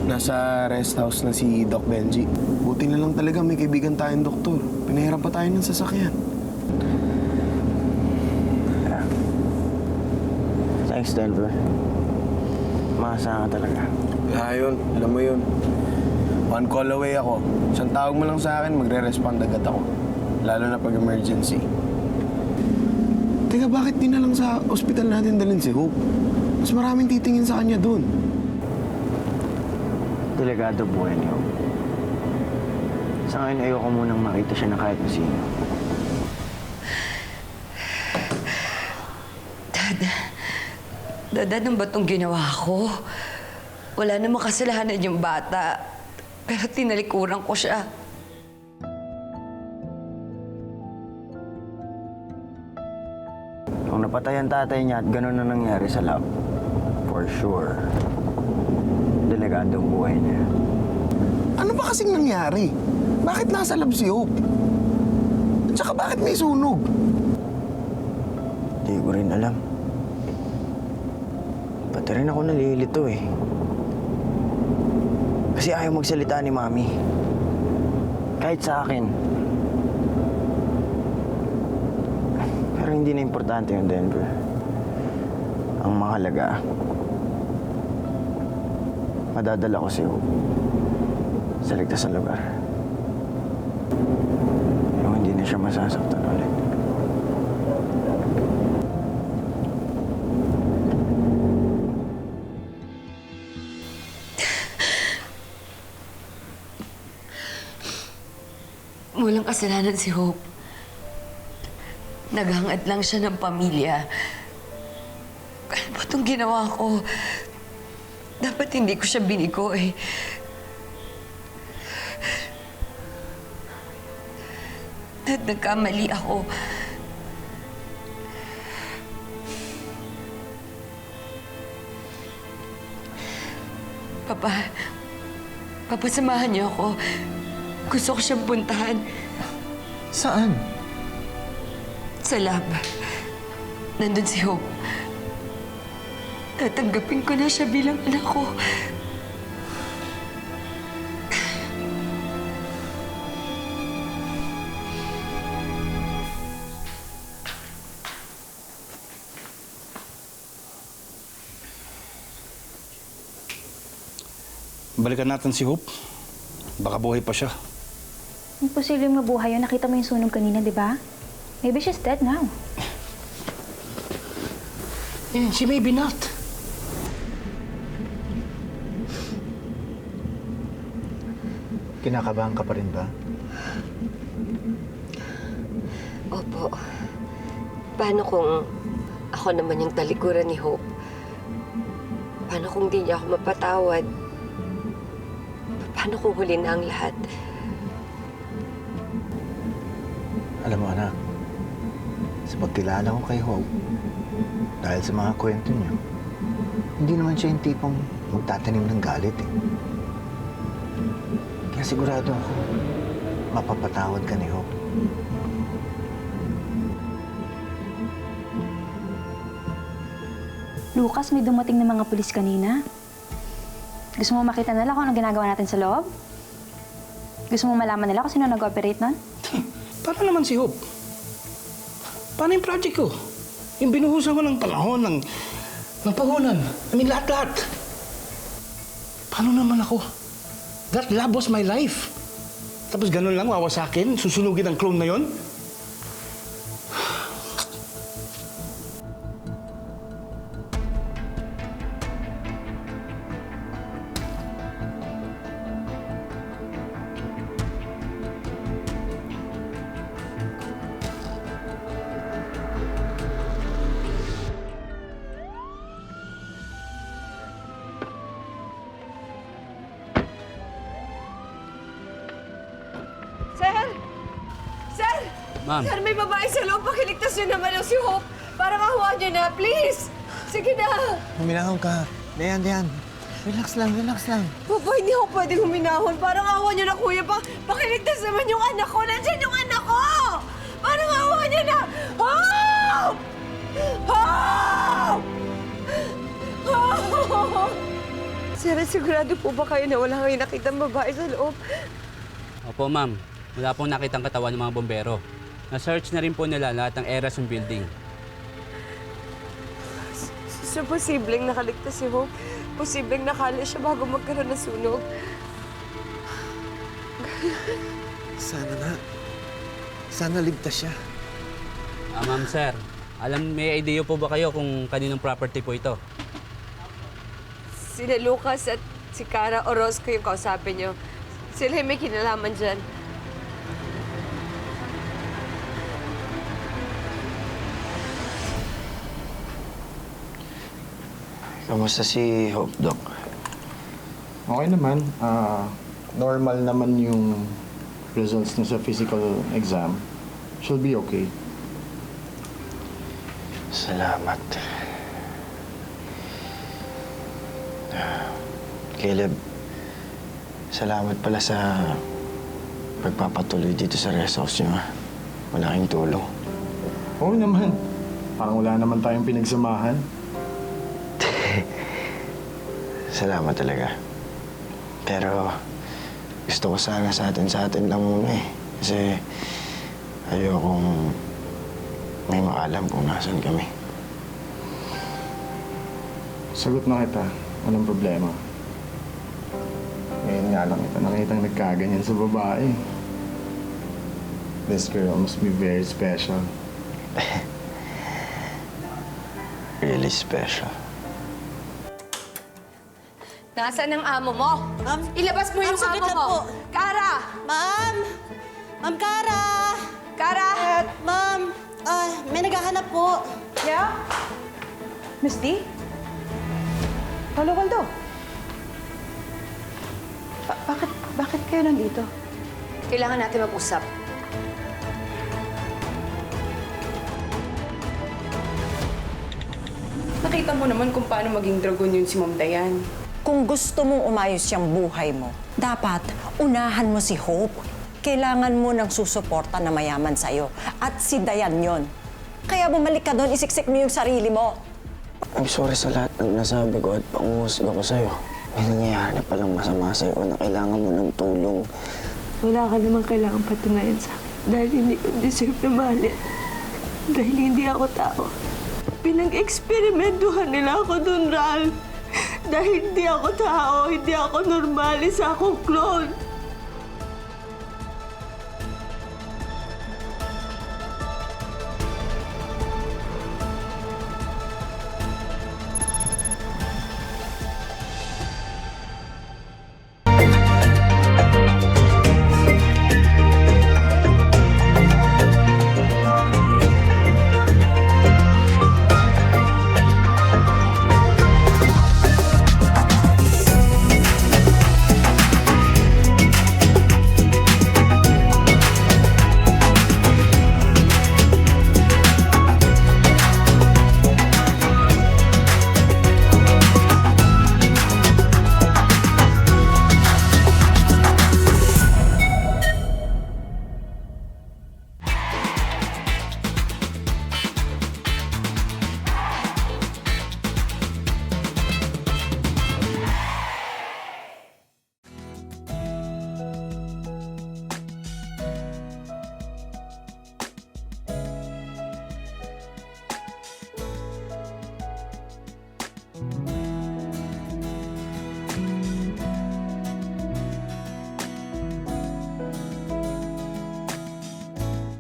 Nasa rest house na si Doc Benji. Buti na lang talaga may kaibigan tayong doktor. Pinahiram pa tayo ng sasakyan. Thanks, Denver. Maasa ka talaga. Yun. Alam mo yun. One call away ako. Isang tawag mo lang sa akin, magre-respond agad ako. Lalo na pag emergency. Teka, bakit di na lang sa ospital natin dalhin si Hope? Mas maraming titingin sa kanya dun. Delikado buhay niyo. Sa ngayon, ayoko munang makita siya na kahit na sino. Dad, ano ba itong ginawa ko? Wala namang kasalanan yung bata. Pero tinalikuran ko siya. Kung napatay ang tatay niya at gano'n na nangyari sa lab, for sure, delikado ang buhay niya. Ano ba kasing nangyari? Bakit nasa lab si Hope? At saka bakit may sunog? Di ko rin alam. Pati rin ako nalilito eh. Kasi ayaw magsalita ni Mami. Kahit sa akin. Pero hindi na importante yung Denver. Ang mahalaga, madadala ko si Hope sa ligtas na lugar. Pero hindi na siya masasaktan ulit. Walang kasalanan si Hope. Naghangad lang siya ng pamilya. Ano ba itong ginawa ko? Dapat hindi ko siya binigo eh. Dad, nagkamali ako. Papa, samahan niyo ako. Gusto ko siyang puntahan. Saan? Sa lab. Nandun si Hope. Tatanggapin ko na siya bilang anak ko. Balikan natin si Hope. Baka buhay pa siya. Imposible mabuhay yun. Nakita mo yung sunog kanina, di ba? Maybe she's dead now. She may be not. Kinakabahan ka pa rin ba? Opo. Paano kung ako naman yung talikuran ni Hope? Paano kung di niya ako mapatawad? Paano kung huli na ang lahat? Alam mo, anak, sa pagkilala ko kay Hope, dahil sa mga kwento niyo, hindi naman siya yung tipong magtatanim ng galit eh. Kaya sigurado ako, mapapatawad ka ni Hope. Lucas, may dumating na mga pulis kanina. Gusto mo makita nila kung anong ginagawa natin sa loob? Gusto mo malaman nila kung sino nag-operate nun? Paano naman si Hope? Paano yung project ko? Yung binuhusan ko ng panahon, ng pahunan. I mean, lahat-lahat. Paano naman ako? That lab was my life. Tapos ganun lang, wawasakin, susunugin ang clone na yon. Ma'am. Sir, may babae sa loob. Pakiligtas niyo naman ang si Hope. Parang ahuan niyo na, please. Sige na. Huminahon ka. Dayan. Relax lang. Papa, hindi ako pwedeng huminahon. Parang awa niyo na, kuya. Pakiligtas naman yung anak ko. Nandiyan yung anak ko! Parang awa niyo na! Hope! Hope! Hope! Sir, sigurado po ba kayo na wala kayong nakitang babae sa loob? Opo, ma'am. Wala pong nakitang katawan ng mga bombero. Na-search na rin po nila lahat ng areas ng building. So, posibleng nakaligtas si Hope? Posibleng nakala siya bago magkaroon ng sunog? Sana nga. Sana ligtas siya. Ma'am, sir. May idea po ba kayo kung kaninong property po ito? Sila Lucas at si Cara Orozco yung kausapin niyo. Sila yung may kinalaman dyan. Kamusta si Hope, Doc? Okay naman. Normal naman yung results niya sa physical exam. She'll be okay. Salamat. Caleb, salamat pala sa pagpapatuloy dito sa rest house niyo. Malaking tulong. Oo naman. Parang wala naman tayong pinagsamahan. Salamat talaga. Pero gusto ko sana sa atin lang muna eh. Kasi ayokong may maalam kung nasan kami. Sagot na kita. Walang problema. Ngayon nga lang kita nakitang nagkaganyan sa babae. This girl must be very special. Really special. Nasaan ang amo mo? Ma'am? Ilabas mo yung Ma'am, saglit amo lang mo! po. Cara! Ma'am! Ma'am Cara! Cara! Ma'am, may naghahanap po. Yeah? Miss D? Paulo Waldo? Bakit kayo nandito? Kailangan natin mag-usap. Nakita mo naman kung paano maging dragon yun si Ma'am Dayan. Kung gusto mong umayos yung buhay mo, dapat unahan mo si Hope. Kailangan mo ng susuporta na mayaman sa'yo. At si Dayan yon. Kaya bumalik ka doon, isiksik mo yung sarili mo. I'm sorry sa lahat ng nasabi ko at panguhusga ko sa'yo. May nangyayari na palang masama sa'yo na kailangan mo ng tulong. Wala ka namang kailangan patunayan sa akin. Dahil hindi ko deserve na mahalin. Dahil hindi ako tao. Pinag-eksperimentuhan nila ako dun, Ralph. Dahil hindi ako tao, hindi ako normal, isa akong clone.